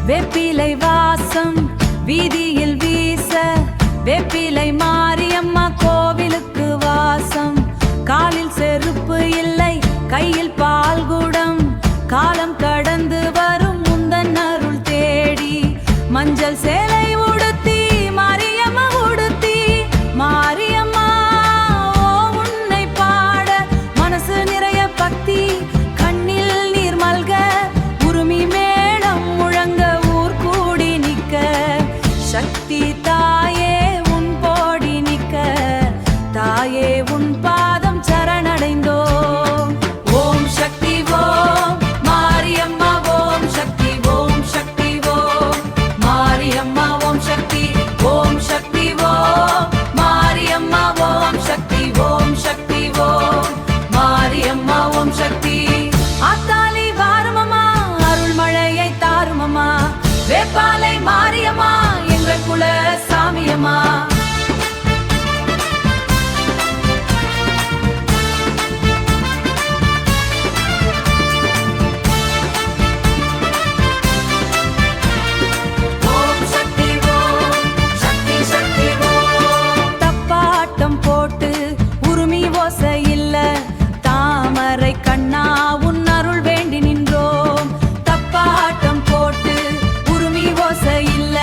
வேப்பிலை வாசம் வீதியில் வீச, வேப்பிலை மாரியம்மா கோவிலுக்கு வாசம். காலில் செருப்பு இல்லை, கையில் பால்குடம், காலம் கடந்து வரும் முந்தன் அருள் தேடி. மஞ்சள் சேலை உடுத்தி மாரியம்மா உடுத்தி, மாரியம்மா ஓ உன்னை பாட மனசு நிறைய பக்தி, கண்ணில் நீர் மல்க உருமி மேளம் முழங்க ஊர் கூடி நிக்க. சக்தி தாயே உன் போடி நிக்க, தாயே உன் பாதம் சரணடைந்தோம். ஓம் சக்தி ஓம் மாரியம்மா, ஓம் சக்தி ஓம் சக்தி ஓம் மாரியம்மா, ஓம் சக்தி ஓம் சக்தி ஓம் மாரியம்மா, ஓம் சக்தி ஓம் சக்தி ஓம் மாரியம்மா, ஓம் சக்தி. ஆத்தாளி வாருமம்மா, அருள் மழையை தாருமம்மா, வேப்பாலை மாரியம்மா எங்கள் குல சாமியம்மா. தப்பாட்டம் போட்டு உருமி ஓசை இல்ல, தாமரை கண்ணா உன் அருள் வேண்டி நின்றோம். தப்பாட்டம் போட்டு உருமி ஓசை இல்ல,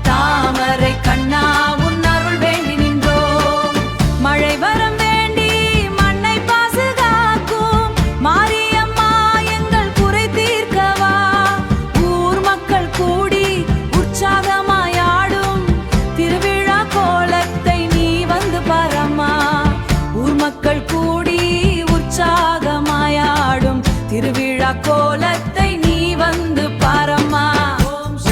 தாமரை கண்ணா உன் அருள் வேண்டி நின்றோம். மழை வரம் வேண்டி மண்ணை பாதுகாக்கும் மாரியம்மா எங்கள் குறை தீர்க்கவா. ஊர் மக்கள் கூடி உற்சாகமாயாடும் திருவிழா கோலத்தை நீ வந்து பாரம்மா. ஊர் மக்கள் கூடி உற்சாகமாயாடும் திருவிழா கோலத்தை நீ வந்து பாரம்மா.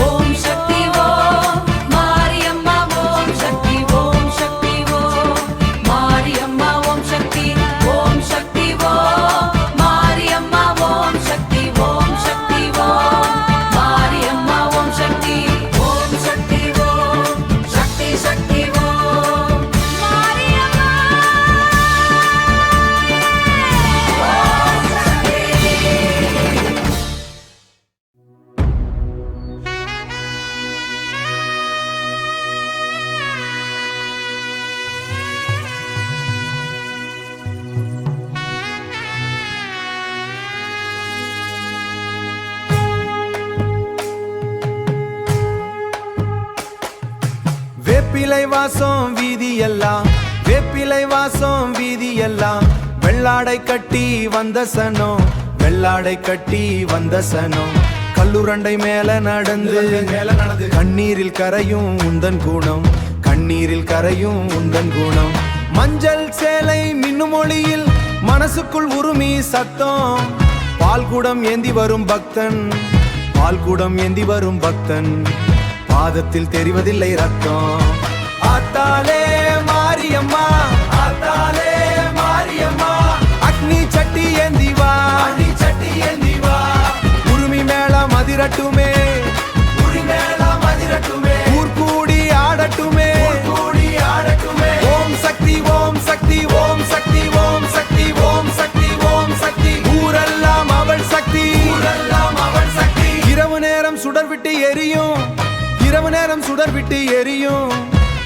ஓம் சக்தி ஓம் மாரியம்மா, ஓம் சக்தி ஓம் சக்தி ஓம் மாரியம்மா, ஓம் சக்தி ஓம் சக்தி ஓம் மாரியம்மா, ஓம் சக்தி ஓம் சக்தி ஓம் மாரியம்மா, ஓம் சக்தி ஓம் சக்தி ஓம் சக்தி சக்தி ஓம் மாரியம்மா. வேப்பிலை வாசம் வீதியெல்லாம், வேப்பிலை வாசம் வீதியெல்லாம், வெள்ளாடை கட்டி வந்த சனம், வெள்ளாடை கட்டி வந்த சனம். கல்லுரண்டை மேல நடந்து கண்ணீரில் கரையும் உந்தன் குணம், கண்ணீரில் கரையும் உந்தன் குணம். மஞ்சள் சேலை மின்னும் ஒளியில் மனசுக்குள் உருமி சத்தம். பால்குடம் ஏந்தி வரும் பக்தன், பால்குடம் ஏந்தி வரும் பக்தன், பாதத்தில் தெரிவதில்லை ரத்தம். ஆத்தாலே மாரியம்மா, ஆத்தாலே மாரியம்மா, அக்னி சட்டி ஏந்தி வா, அக்னி சட்டி ஏந்தி வா. உருமி மேள மதிரட்டுமே, உரி மேள மதிரட்டுமே, ஊர் கூடி ஆடட்டுமே, கூடி ஆடட்டுமே. ஓம் சக்தி ஓம் சக்தி ஓம் சக்தி ஓம் சக்தி ஓம் சக்தி ஓம் சக்தி. ஊரெல்லாம் அவள் சக்தி, ஊரெல்லாம் அவள் சக்தி. இரவு நேரம் சுடர் விட்டு எரியும், இரவு நேரம் சுடர் விட்டு எரியும்.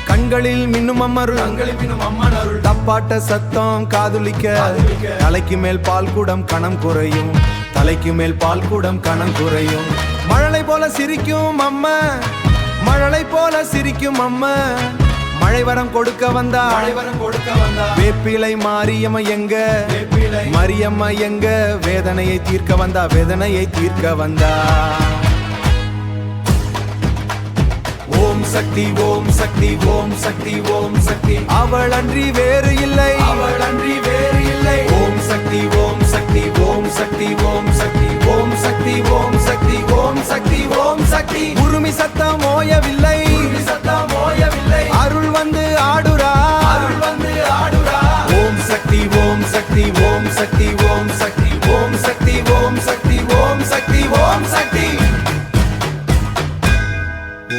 கண்களில் மின்னும் அம்மருள், கண்களில் மின்னும் அம்மன் அருள். தப்பாட்ட சத்தம் காதுலிக்க, தலைக்கு மேல் பால் கூடம் கணம் குறையும், தலைக்கு மேல் பால் கூடம் கணம் குறையும். மழலை போல சிரிக்கும் அம்மா, மழலை போல சிரிக்கும் அம்மா. மழை வரம் கொடுக்க வந்தா, மழை வரம் கொடுக்க வந்தா. வேப்பிலை மாரியம்மா எங்க, வேப்பிலை மாரியம்மா எங்க, வேதனையை தீர்க்க வந்தா, வேதனையை தீர்க்க வந்தா. ஓம் சக்தி ஓம் சக்தி ஓம் சக்தி ஓம் சக்தி. அவள் அன்றி வேறு இல்லை, அவள் அன்றி வேறு இல்லை. ஓம் சக்தி ஓம் சக்தி ஓம் சக்தி ஓம் சக்தி ஓம் சக்தி ஓம் சக்தி ஓம் சக்தி ஓம் சக்தி. உருமி சத்தம் ஓயவில்லை, உருமி சத்தம் ஓயவில்லை. அருள் வந்து ஆடுரா, அருள் வந்து ஆடுரா. ஓம் சக்தி ஓம் சக்தி ஓம் சக்தி ஓம் சக்தி ஓம் சக்தி ஓம் சக்தி ஓம் சக்தி ஓம் சக்தி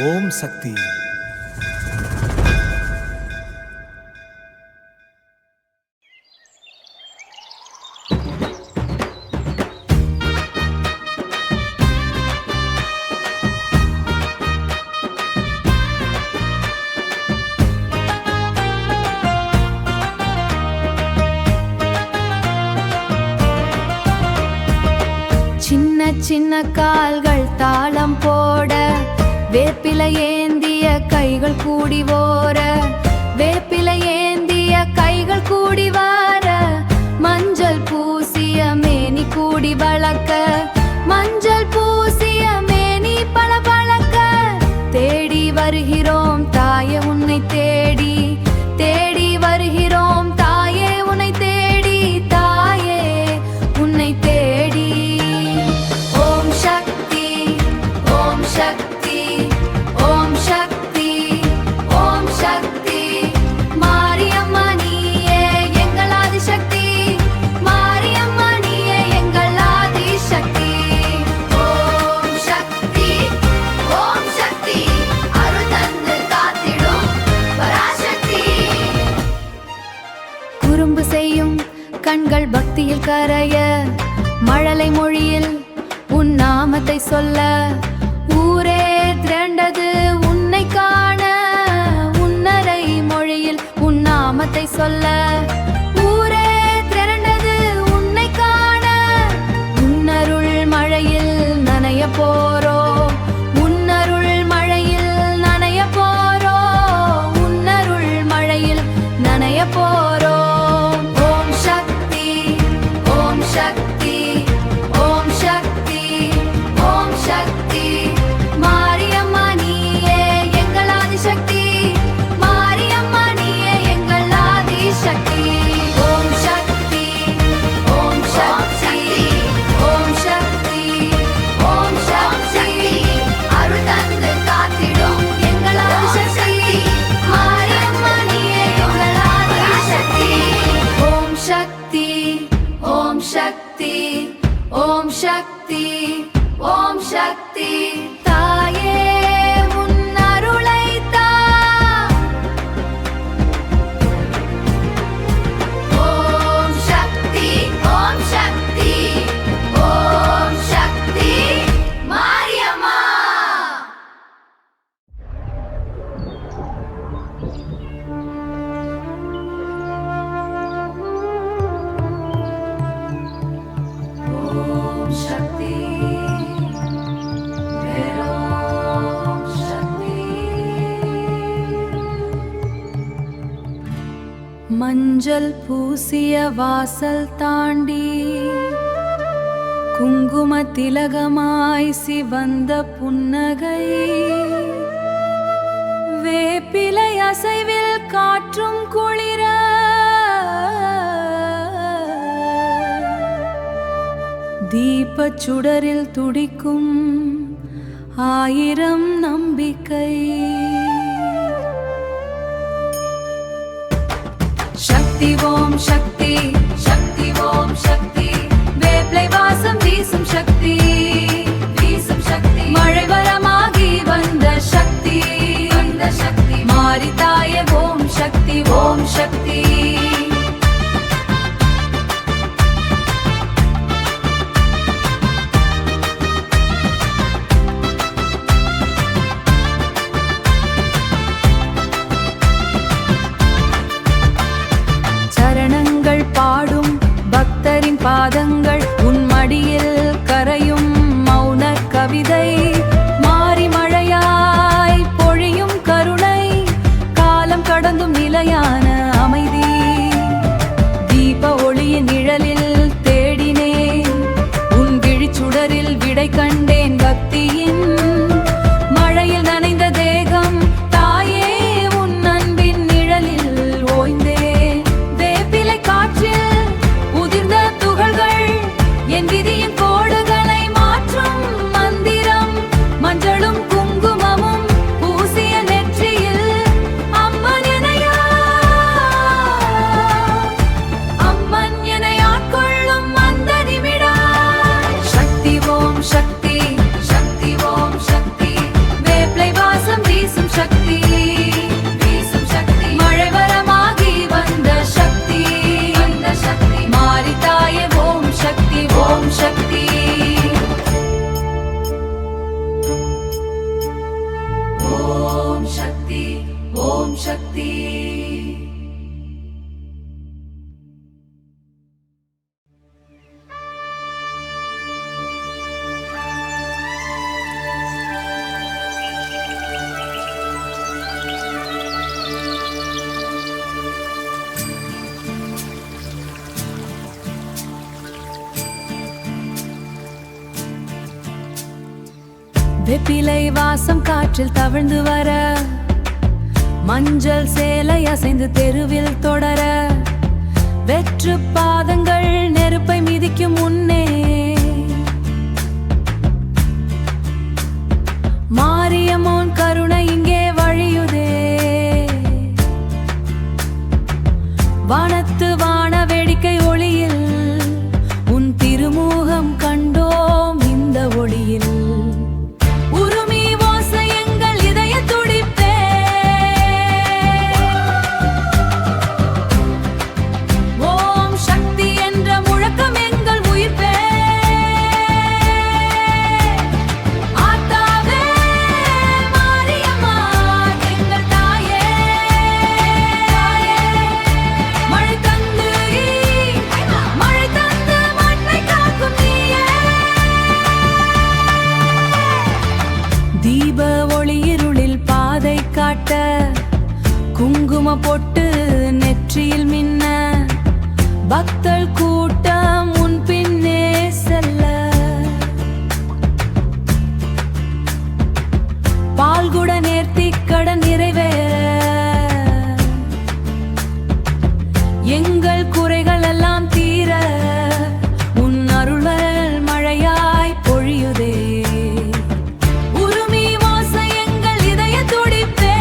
ஓம் சக்தி. சின்ன கால்கள் தாளம் போட வேப்பிலை ஏந்திய கைகள் கூடி ஓர வேப்பிலை ஏந்திய கைகள் கூடி வார மஞ்சள் பூசிய மேனி கூடி வளர்க்க மஞ்சள் பூசிய மேனி பளபளக்க தேடி வருகிறோம் தாயே உன்னை தேடி தேடி வருகிறோம் தாயே உன்னை தேடி தாயே உன்னை தேடி ஓம் சக்தி ஓம் சக்தி ஓம் சக்தி ஓம் சக்தி மாரியம்மா நீயே எங்கள் ஆதிசக்தி மாரியம்மா நீயே எங்கள் ஆதிசக்தி ஓம் சக்தி ஓம் சக்தி அருள் தந்து காத்திடும் பராசக்தி குறும்பு செய்யும் கண்கள் பக்தியில் கரைய மழலை மொழியில் உன் நாமத்தை சொல்ல ஊரே திரண்டது உன்னை காண உன்னரை மொழியில் உன் நாமத்தை சொல்ல ஊரே திரண்டது உன்னை காண உன்னருள் மழையில் நனைய போரோ உன்னருள் மழையில் நனைய போரோ உன்னருள் மழையில் நனைய போரோ ஓம் சக்தி ஓம் சக்தி ஓம் சக்தி ஓம் சக்தி மாரியம்மா நீயே எங்கள் ஆதிசக்தி மாரியம்மா நீயே எங்கள் ஆதிசக்தி ஓம் சக்தி ஓம் சக்தி ஓம் சக்தி ஓம் சக்தி அருள் தந்து காத்திடும் எங்கள் ஆதிசக்தி மாரியம்மா நீயே எங்கள் ஆதிசக்தி ஓம் சக்தி ஓம் சக்தி ஓம் சக்தி ஓம் சக்தி தாயே உன் அருளை தா ஓம் சக்தி ஓம் சக்தி ஓம் சக்தி மாரியம்மா ஓம் சக்தி வேரோம் சக்தி மஞ்சள் பூசிய வாசல் தாண்டி குங்கும திலகமாய் சிவந்த புன்னகை வேப்பிலை அசைவில் காற்றும் குளிர தீபச் சுடரில் துடிக்கும் ஆயிரம் நம்பிக்கை சக்தி ஓம் சக்தி சக்தி ஓம் சக்தி வேப்பிலை வாசம் வீசும் சக்தி வீசும் சக்தி மழை வரமாகி வந்த சக்தி மாரி தாயே ஓம் சக்தி ஓம் சக்தி சரணங்கள் பாடும் பக்தரின் பாதங்கள் உன் மடியில் கரையும் மௌன கவிதை மாறி மழையாய் பொழியும் கருணை காலம் கடந்தும் நிலையான அமைதி தீப ஒளியின் நிழலில் தேடினேன் உன் விழிச்சுடரில் விடை கண்டேன் பக்தியின் மழையில் நனைந்த தேகம் தாயே உன் அன்பின் நிழலில் ஓய்ந்தேன் வேப்பிலை காற்றில் உதிர்ந்த துகள்கள் என் விதியின் கோடுகளை மாற்றும் மந்திரம் மஞ்சளும் குங்குமமும் பூசிய நெற்றியில் அம்மன் என ஆட்கொள்ளும் அந்த நிமிடம் சக்தி ஓம் சக்தி சக்தி ஓம் சக்தி வேப்பிலை வாசம் வீசும் சக்தி வீசும் சக்தி மழை வரமாகி வந்த சக்தி மாரி தாயே ஓம் சக்தி ஓம் சக்தி ஓம் சக்தி ஓம் சக்தி வேப்பிலை வாசம் காற்றில் தவழ்ந்து வர, மஞ்சள் சேலை அசைந்து தெருவில் தொடர, வெற்று பாதங்கள் நெருப்பை மிதிக்கும் முன்னே மாரியம்மன் கருணை இங்கே வழியுதே. வானத்து வான வேடிக்கை ஒளியில் உன் திருமுகம் கண்டோம் இந்த ஒளியில். உருமி ஓசை எங்கள் இதய துடிப்பே, ஓம் சக்தி என்ற முழக்கம் எங்கள் உயிர்ப்பே. ஆத்தாவே மாரியம்மா எங்கள் தாயே, மழை தந்து மழை தந்து மண்ணை காக்கும் நீயே. தீப ஒளியிருளில் பாதை காட்ட, குங்கும பொட்டு நெற்றியில் மின்ன, பக்தர் கூட்டம் உன் பின்னே செல்ல, பால்குட நேர்த்தி கடன் நிறைவேற, எங்கள் குறைகள் எல்லாம் தீர உன் அருள் மழையாய் பொழியுதே. உருமி ஓசை எங்கள் இதய துடிப்பே,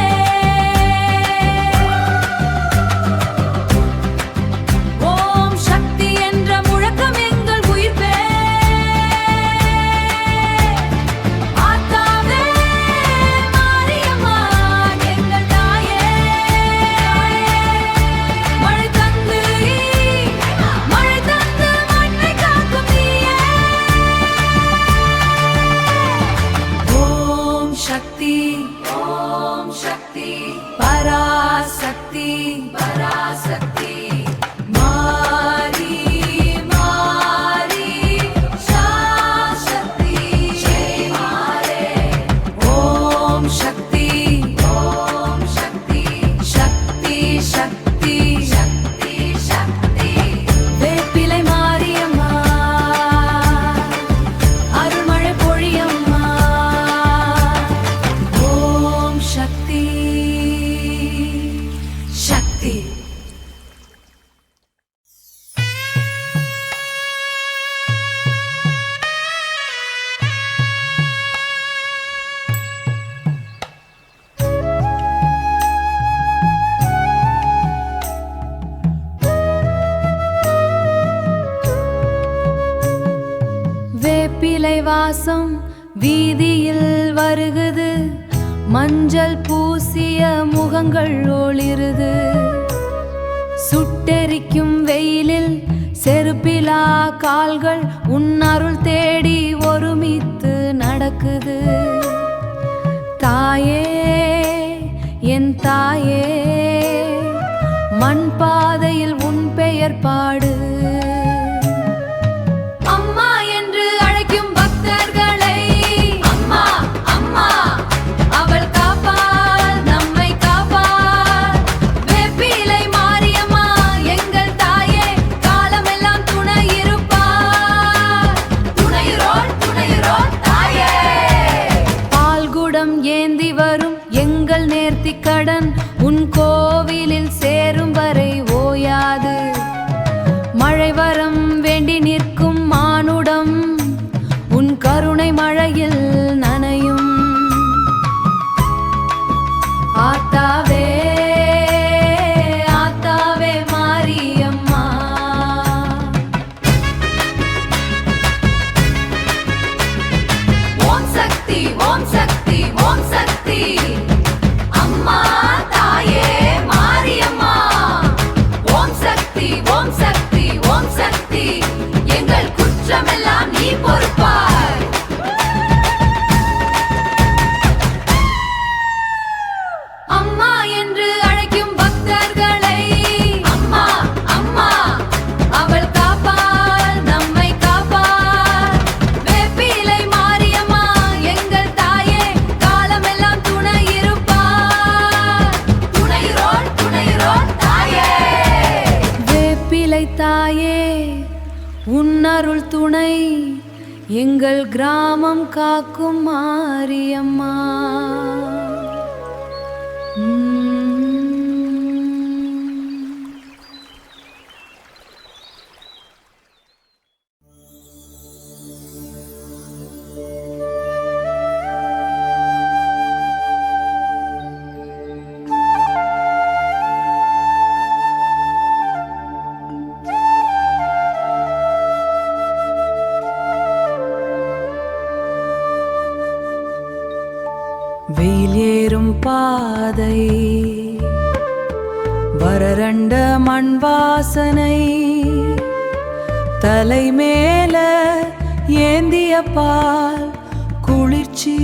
ஓம் சக்தி என்ற முழக்கம் எங்கள் உயிர்ப்பே. ஆத்தாவே மாரியம்மா எங்கள் தாயே, மழை தந்து மண்ணை காக்கும் நீயே. ஓம் சக்தி பராசக்தி பராசக்தி, மாரி மாரி சாசக்தி ஜெய் மாரே. ஓம் சக்தி சக்தி சக்தி சக்தி சக்தி. வேப்பிலை மாரியம்மா அருள்மழை பொழியம்மா. ஓம் சக்தி சக்தி. வேப்பிலை வாசம் வீதியில் வருகுது, மஞ்சள் பூசிய முகங்கள் ஒளிருது, சுட்டெரிக்கும் வெயிலில் செருப்பிலா கால்கள் உன் அருள் தேடி ஒருமித்து நடக்குது. தாயே என் தாயே, மண் பாதையில் உன் பெயர் பாடு. அம்மா என்று அழைக்கும் பக்தர்களை அம்மா அம்மா அவள் காப்பாள், நம்மை காப்பாள். வேப்பிலை மாரியம்மா எங்கள் தாயே, காலமெல்லாம் துணை இருப்பாள். துணையுரோள் தாயே. பால்குடம் ஏந்தி வரும் எங்கள் நேர்த்திக் கடன் உன் கோவிலில் சேரும் வரை ஓயாது. மழை வரம் வேண்டி நிற்கும் மானுடம் உன் கருணை மழையில் நனையும். ஆத்தாவே ஆத்தாவே மாரியம்மா, ஓம் சக்தி ஓம் சக்தி ஓம் சக்தி. அம்மா தாயே மாரியம்மா, ஓம் சக்தி ஓம் சக்தி ஓம் சக்தி. எங்கள் குற்றமெல்லாம் நீ பொறுப்பாய். அம்மா என்று அழைக்கும் பக்தர்களை அம்மா அம்மா அவள் காப்பாள், நம்மை காப்பாள். வேப்பிலை மாரியம்மா எங்கள் தாயே, காலமெல்லாம் துணை இருப்பாள். துணையுரோள் தாயே. வேப்பிலை தாயே, உன் அருள் துணை எங்கள் கிராமம் காக்கும் மாரியம்மா. வெயில் ஏறும் பாதை, வறண்ட மண் வாசனை, தலை மேல ஏந்திய பால் குளிர்ச்சி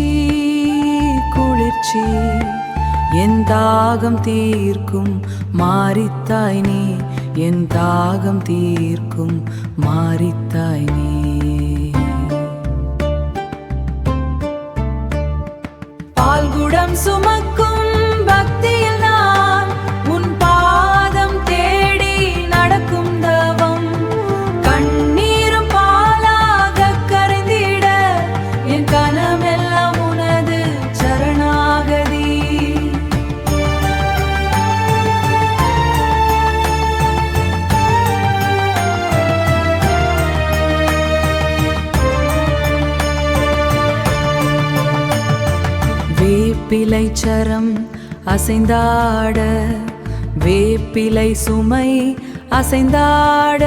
குளிர்ச்சி. என் தாகம் தீர்க்கும் மாரித்தாய் நீ, என் தாகம் தீர்க்கும் மாரித்தாய் நீ. பால்குடம் சுமக்கும் பக்தியில் நான் உன் பாதம் தேடி நடக்கும் தவம். கண்ணீரும் பாலாக கரைந்திட என் கனமெல்லாம் உனது சரணாகதி. வேப்பிலை சரம் அசைந்தாட, வேப்பிலை சுமை அசைந்தாட,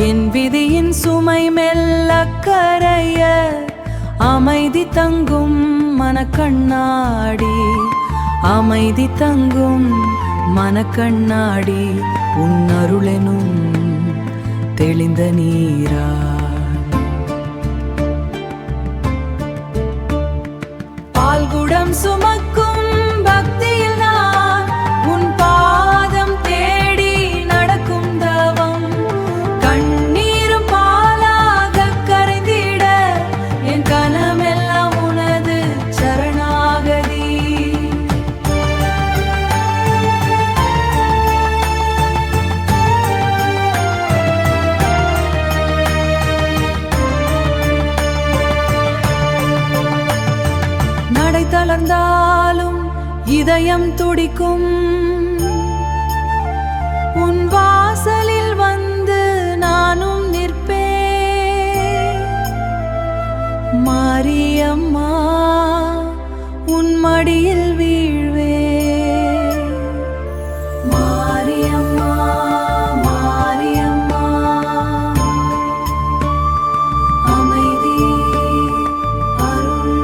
என் விதியின் சுமை மெல்ல கரைய, அமைதி தங்கும் மனக்கண்ணாடி, அமைதி தங்கும் மனக்கண்ணாடி. உன் அருளெனும் தெளிந்த நீரா. பால்குடம் சுமக்கும் பக்தியில் நான் உன் பாதம் தேடி நடக்கும் தவம். கண்ணீரும் பாலாக கரைந்திட என் கனமெல்லாம் உனது சரணாகதி. நடை தளர்ந்தாலும் இதயம் துடிக்கும், உன் வாசலில் வந்து நானும் நிற்பேன். மாரியம்மா உன் மடியில் வீழ்வேன். மாரியம்மா மாரியம்மா அமைதி அருள்.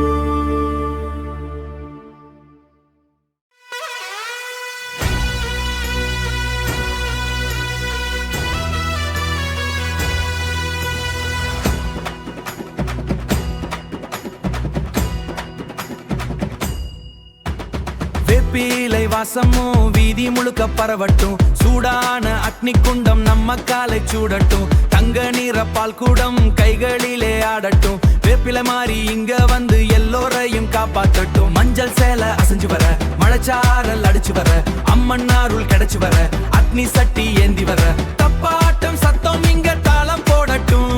வேப்பிலை வாசமும் வீதி முழுக்க பரவட்டும், சூடான அக்னி குண்டம் நம்ம காலை சூடட்டும், தங்க நிற பால் கூடம் கைகளிலே ஆடட்டும். வேப்பிலை மாறி இங்க வந்து எல்லோரையும் காப்பாத்தட்டும். மஞ்சள் சேலை அசைஞ்சு வர, மழைச்சாரல் அடிச்சு வர, அம்மன் அருள் கிடைச்சு வர, அக்னி சட்டி ஏந்தி வர, தப்பாட்டம் சத்தம் இங்க தாளம் போடட்டும்.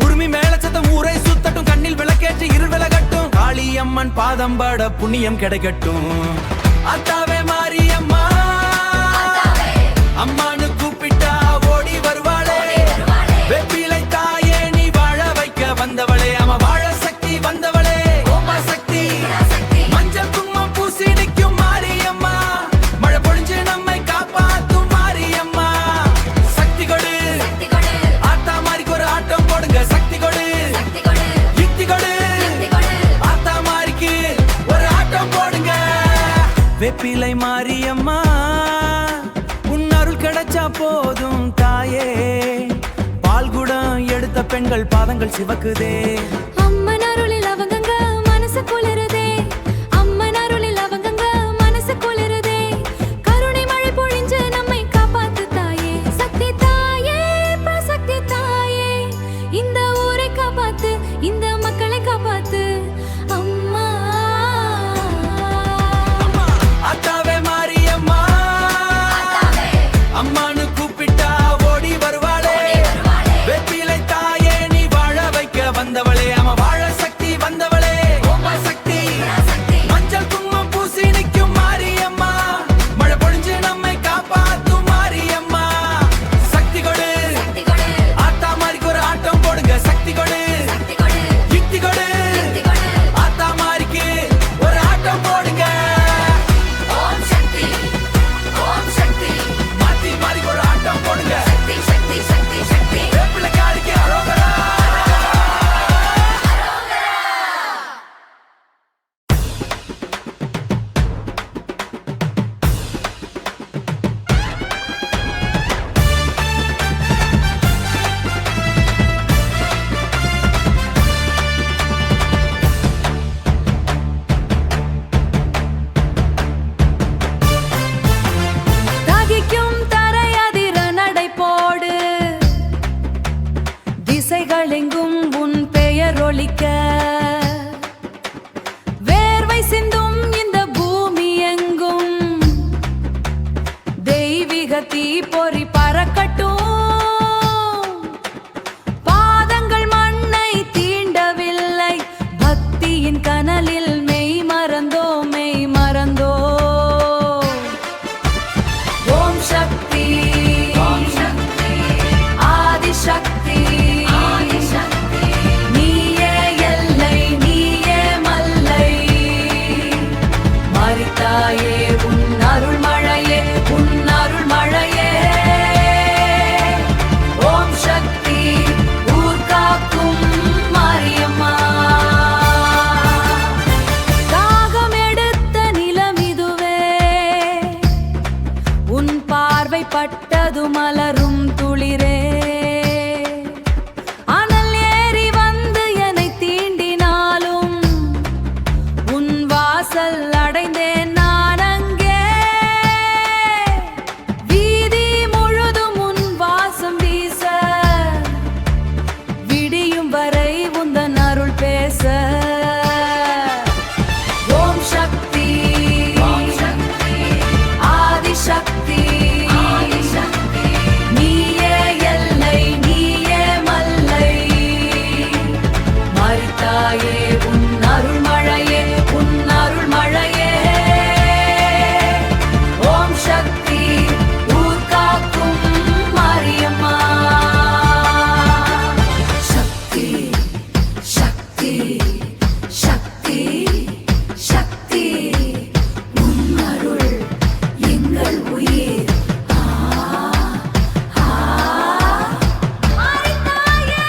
உரிமை மேல சத்தம் ஊரை சுத்தட்டும், கண்ணில் விளக்கேற்றி இருள் விலகட்டும். காளியம்மன் பாதம் பட புண்ணியம் கிடைக்கட்டும். அத்தாவே மாரியம்மா, அம்மானு கூப்பிட்டா ஓடி வருவாளே. வெப்பிலை தாயே நீ வாழ வைக்க வந்தவளே, அம்மா வாழ சக்தி வந்தவளே. சக்தி மஞ்சள் குங்குமம் பூசி நிற்கும் மாரியம்மா, மழை பொழிஞ்சு நம்மை காப்பாத்தும் மாரியம்மா. சக்தி கொடு ஆத்தா மாரிக்கு ஒரு ஆட்டம் போடுங்க. சக்தி கொடு யுக்தி கொடு ஆத்தா மாரிக்கு ஒரு ஆட்டம் போடுங்க. வேப்பிலை மாரியம்மா உன் அருள் கிடைச்சா போதும் தாயே. பால்குடம் எடுத்த பெண்கள் பாதங்கள் சிவக்குதே. அம்மன் அருளில் அவங்கங்க மனசு குளிருதே, அம்மன் அருளில் அவங்கங்க மனசு குளிருதே. கருணை மழை பொழிஞ்சு நம்மை காப்பாத்து தாயே. சக்தி தாயே பிரசக்தி தாயே, இந்த ஊரை காப்பாத்து, இந்த மக்களை காப்பாத்து அம்மா. அத்தாவே மாரியம்மா, அம்மானு கூப்பிட்டா ஓடி வருவாளே. வெப்பிலை தாயே நீ வாழ வைக்க வாசல் அடைந்தேன் நான் அங்கே வீதி முழுதும் உன் வாசம் வீச விடியும் வரை உந்தன் அருள் பேச ஓம் சக்தி ஆதிசக்தி நீயே எல்லை நீயே மல்லை மரித்தாயே உன் அருள் மழையே உன் அருள் மழையே ஓம் சக்தி ஊர் காக்கும் மாரியம்மா சக்தி சக்தி சக்தி சக்தி உன் அருள் எங்கள் உயிர் மரித்தாயே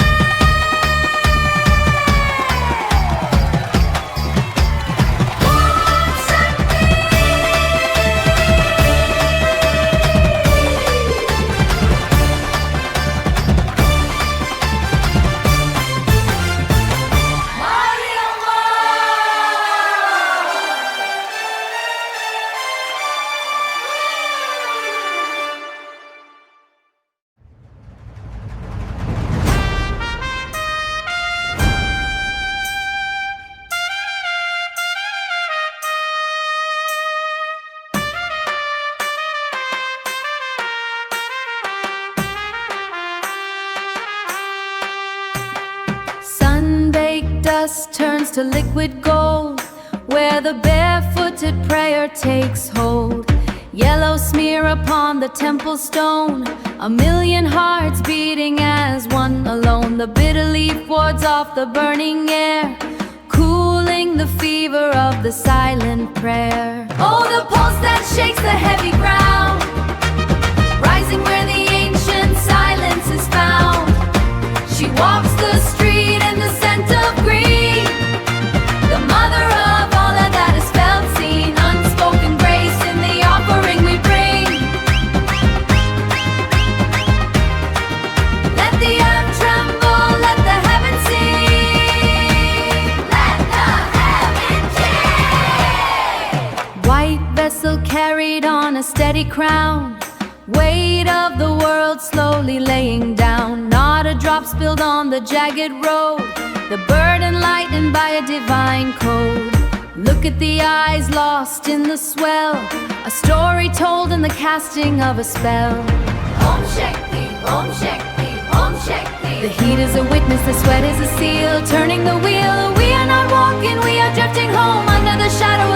Sun-baked dust turns to liquid gold, where the barefooted prayer takes hold. Yellow smear upon the temple stone, a million hearts beating as one alone. The bitter leaf wards off the burning air, cooling the fever of the silent prayer. Oh, the pulse that shakes the heavy ground, rising where the ancient silence is found. She walks the street in the scent of green, the mother of all that is felt, seen, unspoken grace in the offering we bring. Let the earth tremble, let the heavens sing, let the heavens sing. White vessel carried on a steady crown, weight of the world slowly laying down. Not a drop spilled on the jagged road, the burden lightened by a divine code. Look at the eyes lost in the swell, a story told in the casting of a spell. Om Shakti, Om Shakti, Om Shakti. The heat is a witness, the sweat is a seal, turning the wheel. We are not walking, we are drifting home under the shadow